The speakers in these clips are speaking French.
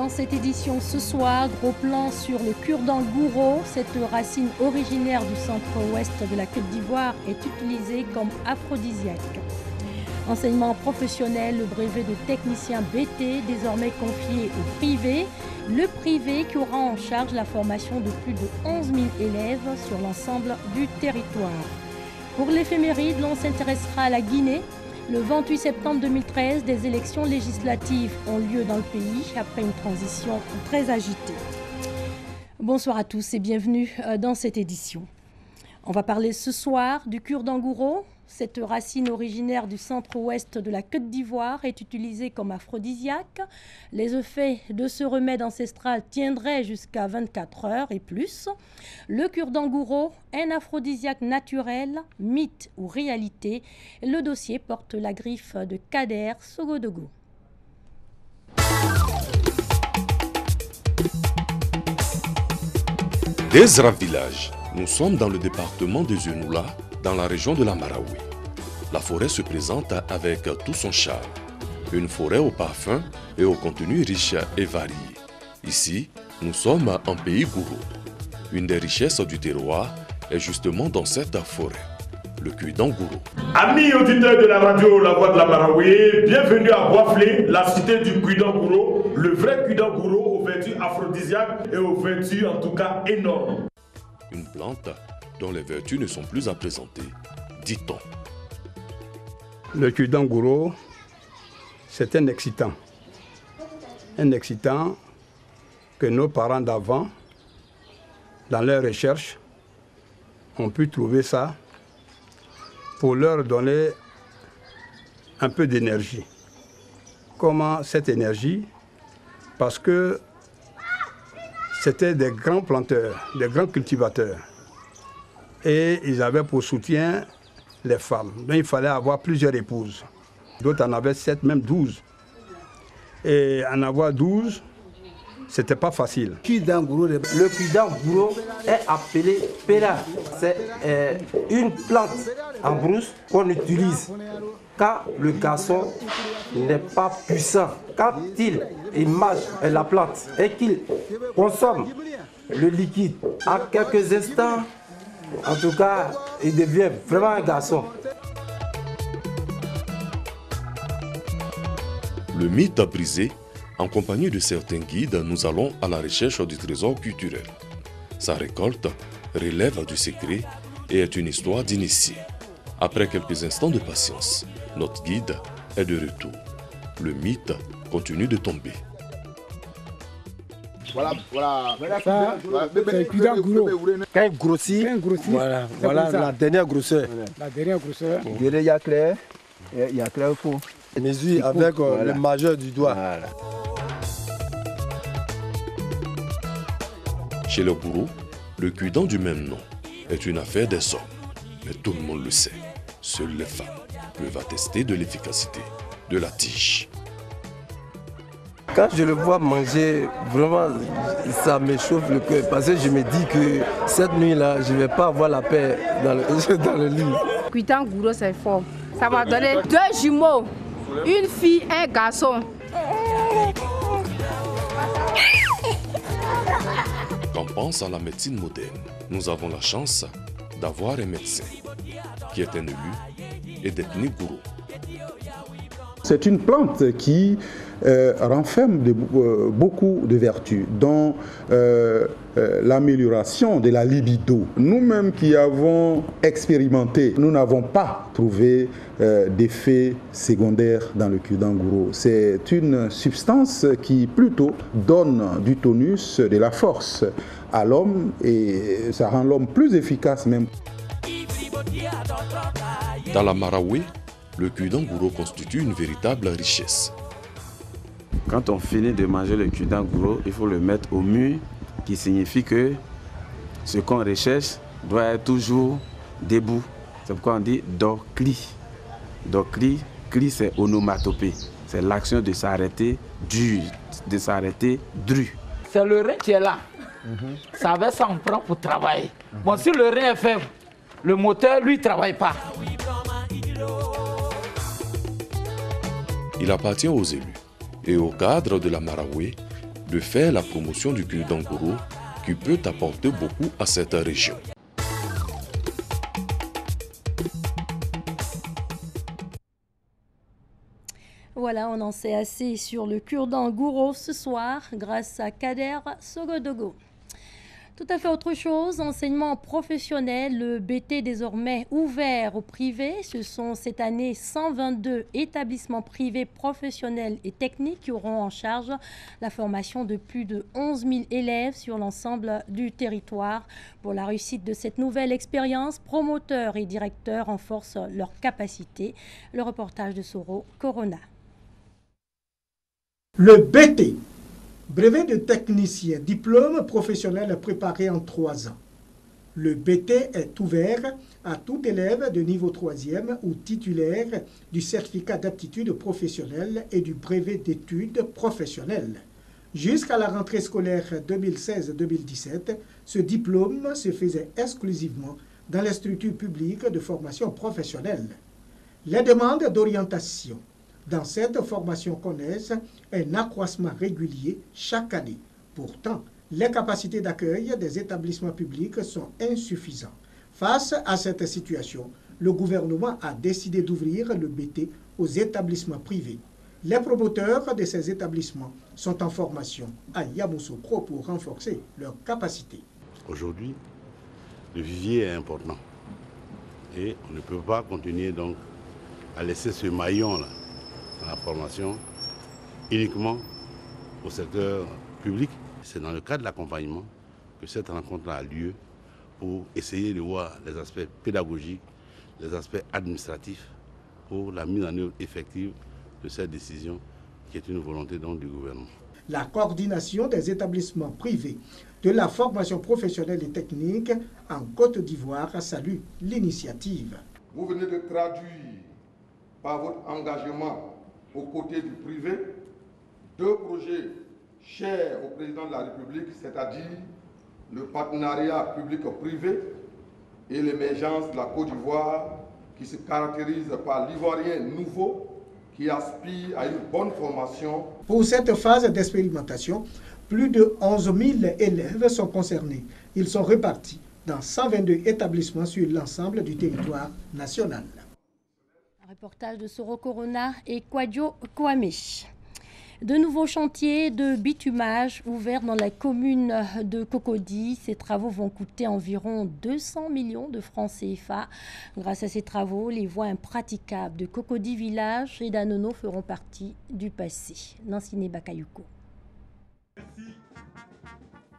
Dans cette édition ce soir, gros plan sur le cure-dent gouro. Cette racine originaire du centre-ouest de la Côte d'Ivoire est utilisée comme aphrodisiaque. Enseignement professionnel, le brevet de technicien BT désormais confié au privé. Le privé qui aura en charge la formation de plus de 11 000 élèves sur l'ensemble du territoire. Pour l'éphéméride, l'on s'intéressera à la Guinée. Le 28 septembre 2013, des élections législatives ont lieu dans le pays après une transition très agitée. Bonsoir à tous et bienvenue dans cette édition. On va parler ce soir du cure-dent gouro. Cette racine originaire du centre-ouest de la Côte d'Ivoire est utilisée comme aphrodisiaque. Les effets de ce remède ancestral tiendraient jusqu'à 24 heures et plus. Le cure-dent gouro, un aphrodisiaque naturel, mythe ou réalité. Le dossier porte la griffe de Kader Sogodogo. Desra Village, nous sommes dans le département de Zenoula, dans la région de la Marawi. La forêt se présente avec tout son charme. Une forêt au parfum et au contenu riche et varié. Ici, nous sommes en pays gouro. Une des richesses du terroir est justement dans cette forêt, le cure-dent gouro. Amis auditeurs de la radio La Voix de la Marawi, bienvenue à Boisflé, la cité du cure-dent gouro, le vrai cure-dent gouro aux vertus aphrodisiaques et aux vertus en tout cas énormes. Une plante dont les vertus ne sont plus à présenter, dit-on. Le cure-dent gouro, c'est un excitant. Un excitant que nos parents d'avant, dans leurs recherches, ont pu trouver ça pour leur donner un peu d'énergie. Comment cette énergie? Parce que c'était des grands planteurs, des grands cultivateurs. Et ils avaient pour soutien les femmes. Donc il fallait avoir plusieurs épouses. D'autres en avaient 7, même 12. Et en avoir 12, c'était pas facile. Le cure-dent gouro est appelé péra. C'est une plante en brousse qu'on utilise quand le garçon n'est pas puissant. Quand il mange la plante et qu'il consomme le liquide, en quelques instants, en tout cas, il devient vraiment un garçon. Le mythe brisé, en compagnie de certains guides, nous allons à la recherche du trésor culturel. Sa récolte relève du secret et est une histoire d'initié. Après quelques instants de patience, notre guide est de retour. Le mythe continue de tomber. Voilà. C'est le cure-dent gouro. Quand il grossit, voilà la dernière grosseur. La dernière grosseur. Il y a clair, il y a clair faux. Mesure avec le majeur du doigt. Voilà. Chez le gourou, le cure-dent du même nom est une affaire des hommes. Mais tout le monde le sait, seules les femmes peuvent attester de l'efficacité de la tige. Quand je le vois manger, vraiment, ça me chauffe le cœur. Parce que je me dis que cette nuit-là, je ne vais pas avoir la paix dans le lit. Le cure-dent gouro, c'est fort. Ça m'a donné 2 jumeaux, une fille, un garçon. Quand on pense à la médecine moderne, nous avons la chance d'avoir un médecin qui est un élu et d'ethnie gouro. C'est une plante qui renferme beaucoup de vertus, dont l'amélioration de la libido. Nous-mêmes qui avons expérimenté, nous n'avons pas trouvé d'effet secondaire dans le cure-dent gouro. C'est une substance qui plutôt donne du tonus, de la force à l'homme et ça rend l'homme plus efficace même. Dans la Marawi, le cure-dent gouro constitue une véritable richesse. Quand on finit de manger le cure-dent gouro, il faut le mettre au mûr, qui signifie que ce qu'on recherche doit être toujours debout. C'est pourquoi on dit dokli. Dokli, cli c'est onomatopée. C'est l'action de s'arrêter dur, de s'arrêter dru. C'est le rein qui est là. Ça va s'en prendre pour travailler. Bon, si le rein est faible, le moteur, lui, ne travaille pas. Il appartient aux élus et au cadre de la Marawi de faire la promotion du cure-dent gouro qui peut apporter beaucoup à cette région. Voilà, on en sait assez sur le cure-dent gouro ce soir grâce à Kader Sogodogo. Tout à fait autre chose, enseignement professionnel, le BT désormais ouvert au privé. Ce sont cette année 122 établissements privés professionnels et techniques qui auront en charge la formation de plus de 11 000 élèves sur l'ensemble du territoire. Pour la réussite de cette nouvelle expérience, promoteurs et directeurs renforcent leurs capacités. Le reportage de Soro Corona. Le BT, brevet de technicien, diplôme professionnel préparé en 3 ans. Le BT est ouvert à tout élève de niveau 3e ou titulaire du certificat d'aptitude professionnelle et du brevet d'études professionnelles. Jusqu'à la rentrée scolaire 2016-2017, ce diplôme se faisait exclusivement dans les structures publiques de formation professionnelle. Les demandes d'orientation dans cette formation connaissent un accroissement régulier chaque année. Pourtant, les capacités d'accueil des établissements publics sont insuffisantes. Face à cette situation, le gouvernement a décidé d'ouvrir le BT aux établissements privés. Les promoteurs de ces établissements sont en formation à Yamoussoukro pour renforcer leurs capacités. Aujourd'hui, le vivier est important et on ne peut pas continuer donc à laisser ce maillon-là dans la formation uniquement au secteur public. C'est dans le cadre de l'accompagnement que cette rencontre a lieu pour essayer de voir les aspects pédagogiques, les aspects administratifs pour la mise en œuvre effective de cette décision qui est une volonté donc du gouvernement. La coordination des établissements privés de la formation professionnelle et technique en Côte d'Ivoire salue l'initiative. Vous venez de traduire par votre engagement aux côtés du privé 2 projets chers au président de la République, c'est-à-dire le partenariat public-privé et l'émergence de la Côte d'Ivoire qui se caractérise par l'Ivoirien nouveau qui aspire à une bonne formation. Pour cette phase d'expérimentation, plus de 11 000 élèves sont concernés. Ils sont répartis dans 122 établissements sur l'ensemble du territoire national. Reportage de Soro Corona et Kwadjo Kwame. De nouveaux chantiers de bitumage ouverts dans la commune de Cocody. Ces travaux vont coûter environ 200 millions de francs CFA. Grâce à ces travaux, les voies impraticables de Cocody Village et d'Anono feront partie du passé. Nancine Bakayuko.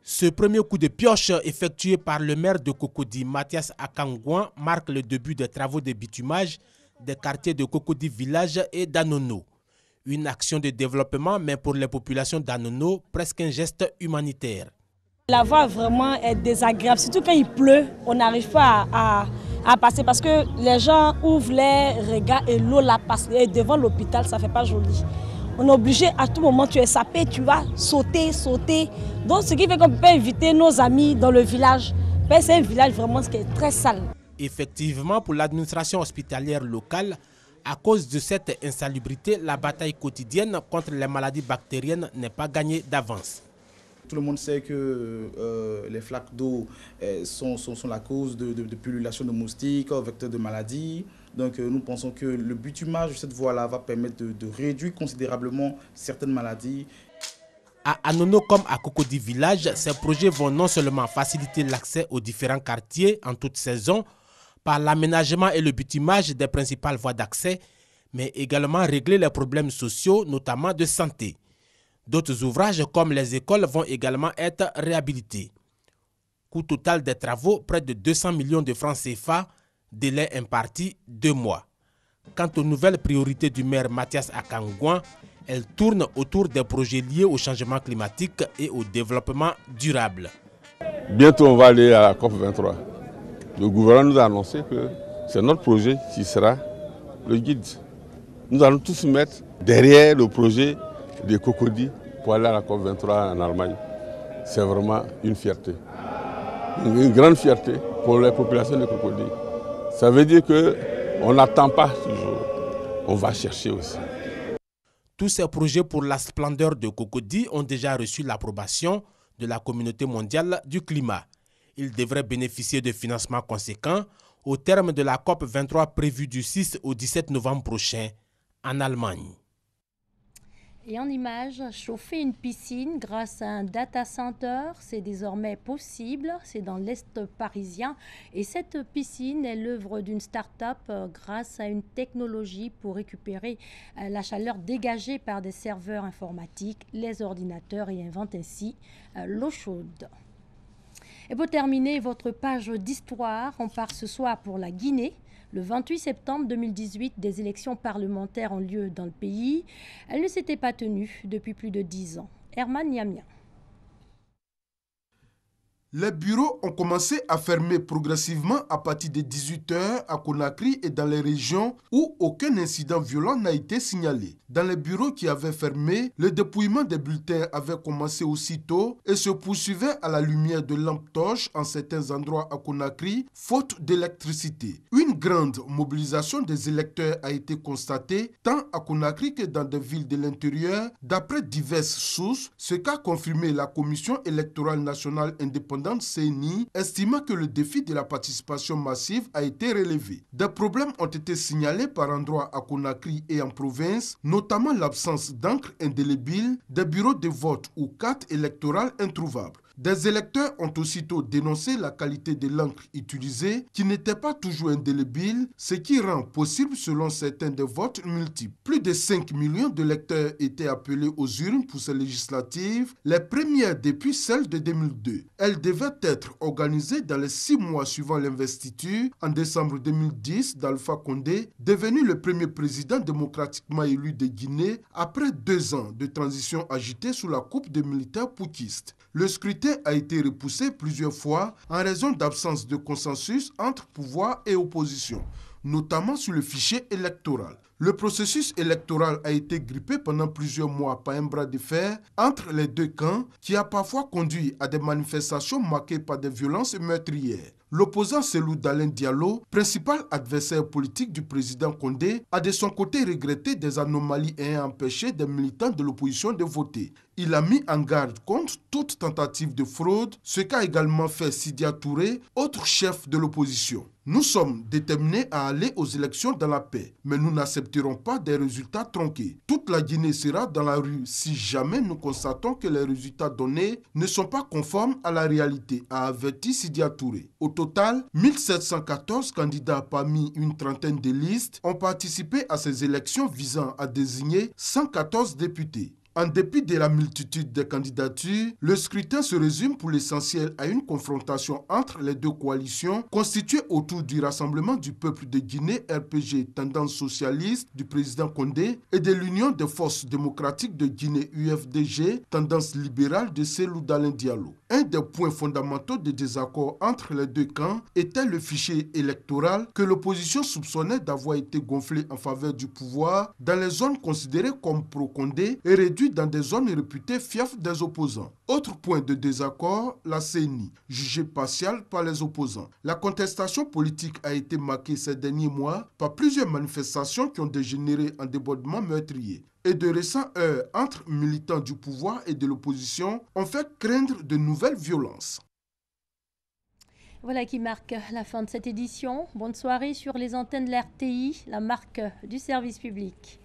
Ce premier coup de pioche effectué par le maire de Cocody, Mathias Akangouan, marque le début des travaux de bitumage des quartiers de Cocody Village et d'Anono. Une action de développement, mais pour les populations d'Anono, presque un geste humanitaire. La voie vraiment est désagréable, surtout quand il pleut, on n'arrive pas à passer parce que les gens ouvrent les regards et l'eau la passe. Et devant l'hôpital, ça ne fait pas joli. On est obligé à tout moment, tu es sapé, tu vas sauter. Donc ce qui fait qu'on peut inviter nos amis dans le village. C'est un village vraiment qui est très sale. Effectivement, pour l'administration hospitalière locale, à cause de cette insalubrité, la bataille quotidienne contre les maladies bactériennes n'est pas gagnée d'avance. Tout le monde sait que les flaques d'eau sont la cause de pullulation de moustiques, vecteurs de maladies. Donc nous pensons que le bitumage de cette voie-là va permettre de réduire considérablement certaines maladies. À Anono comme à Cocody Village, ces projets vont non seulement faciliter l'accès aux différents quartiers en toute saison, par l'aménagement et le bitumage des principales voies d'accès, mais également régler les problèmes sociaux, notamment de santé. D'autres ouvrages comme les écoles vont également être réhabilités. Coût total des travaux, près de 200 millions de francs CFA, délai imparti 2 mois. Quant aux nouvelles priorités du maire Mathias Akangouan, elles tournent autour des projets liés au changement climatique et au développement durable. Bientôt, on va aller à la COP23. Le gouvernement nous a annoncé que c'est notre projet qui sera le guide. Nous allons tous nous mettre derrière le projet de Cocody pour aller à la COP23 en Allemagne. C'est vraiment une fierté. Une grande fierté pour les populations de Cocody. Ça veut dire qu'on n'attend pas toujours, on va chercher aussi. Tous ces projets pour la splendeur de Cocody ont déjà reçu l'approbation de la communauté mondiale du climat. Ils devraient bénéficier de financements conséquents au terme de la COP 23 prévue du 6 au 17 novembre prochain en Allemagne. Et en image, chauffer une piscine grâce à un data center, c'est désormais possible. C'est dans l'Est parisien. Et cette piscine est l'œuvre d'une start-up grâce à une technologie pour récupérer la chaleur dégagée par des serveurs informatiques, les ordinateurs, et invente ainsi l'eau chaude. Et pour terminer votre page d'histoire, on part ce soir pour la Guinée. Le 28 septembre 2018, des élections parlementaires ont lieu dans le pays. Elles ne s'étaient pas tenues depuis plus de 10 ans. Herman Niamia. Les bureaux ont commencé à fermer progressivement à partir de 18 h à Conakry et dans les régions où aucun incident violent n'a été signalé. Dans les bureaux qui avaient fermé, le dépouillement des bulletins avait commencé aussitôt et se poursuivait à la lumière de lampes torches en certains endroits à Conakry, faute d'électricité. Une grande mobilisation des électeurs a été constatée tant à Conakry que dans des villes de l'intérieur, d'après diverses sources, ce qu'a confirmé la Commission électorale nationale indépendante CENI, estimant que le défi de la participation massive a été relevé. Des problèmes ont été signalés par endroits à Conakry et en province, notamment l'absence d'encre indélébile, des bureaux de vote ou cartes électorales introuvables. Des électeurs ont aussitôt dénoncé la qualité de l'encre utilisée qui n'était pas toujours indélébile, ce qui rend possible selon certains des votes multiples. Plus de 5 millions d'électeurs étaient appelés aux urnes pour ces législatives, les premières depuis celles de 2002. Elles devaient être organisées dans les 6 mois suivant l'investiture en décembre 2010 d'Alpha Condé, devenu le premier président démocratiquement élu de Guinée après 2 ans de transition agitée sous la coupe des militaires poukistes. Le scrutin a été repoussé plusieurs fois en raison d'absence de consensus entre pouvoir et opposition, notamment sur le fichier électoral. Le processus électoral a été grippé pendant plusieurs mois par un bras de fer entre les deux camps qui a parfois conduit à des manifestations marquées par des violences meurtrières. L'opposant Cellou Dalein Diallo, principal adversaire politique du président Condé, a de son côté regretté des anomalies ayant empêché des militants de l'opposition de voter. Il a mis en garde contre toute tentative de fraude, ce qu'a également fait Sidia Touré, autre chef de l'opposition. Nous sommes déterminés à aller aux élections dans la paix, mais nous n'accepterons pas des résultats tronqués. Toute la Guinée sera dans la rue si jamais nous constatons que les résultats donnés ne sont pas conformes à la réalité, a averti Sidia Touré. Au total, 1714 candidats parmi une trentaine de listes ont participé à ces élections visant à désigner 114 députés. En dépit de la multitude des candidatures, le scrutin se résume pour l'essentiel à une confrontation entre les deux coalitions constituées autour du Rassemblement du peuple de Guinée, RPG, tendance socialiste du président Condé, et de l'Union des forces démocratiques de Guinée, UFDG, tendance libérale de Cellou Dalein Diallo. Un des points fondamentaux de désaccord entre les deux camps était le fichier électoral que l'opposition soupçonnait d'avoir été gonflé en faveur du pouvoir dans les zones considérées comme pro-Condé et réduit dans des zones réputées fiefs des opposants. Autre point de désaccord, la CENI, jugée partiale par les opposants. La contestation politique a été marquée ces derniers mois par plusieurs manifestations qui ont dégénéré en débordements meurtriers. Et de récents heurts entre militants du pouvoir et de l'opposition ont fait craindre de nouvelles violences. Voilà qui marque la fin de cette édition. Bonne soirée sur les antennes de l'RTI, la marque du service public.